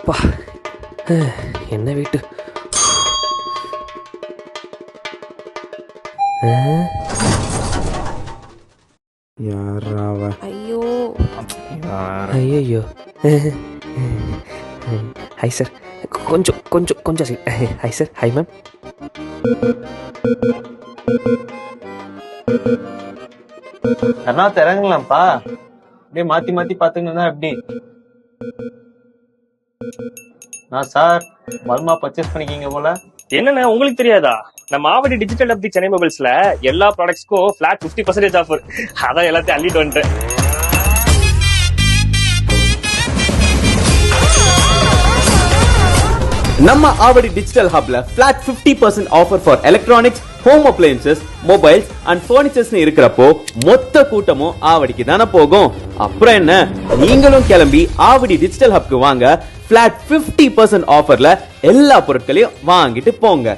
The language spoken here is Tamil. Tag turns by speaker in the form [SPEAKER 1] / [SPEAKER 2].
[SPEAKER 1] அப்பா என்ன வீட்டு
[SPEAKER 2] யாராவ?
[SPEAKER 3] ஐயோ
[SPEAKER 1] ஐயோ ஹாய் சார், கொஞ்சம் கொஞ்சம் கொஞ்சம் ஹாய் சார். Hi ma'am.
[SPEAKER 4] கர்நாத் இறங்கலாம்ப்பா. அப்படியே மாத்தி மாத்தி பாத்துங்கன்னா எப்படி? நான் சார் பல்மா பர்ச்சேஸ் பண்ணிக்கிங்க போல.
[SPEAKER 5] என்னன்னா உங்களுக்கு தெரியாதா, நம்ம ஆவடி டிஜிட்டல் ஹப் தி சென்னை மொபைல்ஸ்ல எல்லா ப்ராடக்ட்ஸ்க்கும் ஃபிளாட் 50% ஆஃபர். அதான் எல்லாத்தையும் அள்ளிட்டு வந்துட்டேன்.
[SPEAKER 6] நம்ம ஆவடி டிஜிட்டல் ஹப்ல flat 50% offer for electronics, home appliances, mobiles and furnitures இருக்கிறப்போ மொத்த கூட்டமும் ஆவடிக்கு தானே போகும். அப்புறம் என்ன, நீங்களும் கிளம்பி ஆவடி டிஜிட்டல் ஹப்க்கு வாங்க. ஃபிளாட் 50% ஆஃபர்ல எல்லா பொருட்களையும் வாங்கிட்டு போங்க.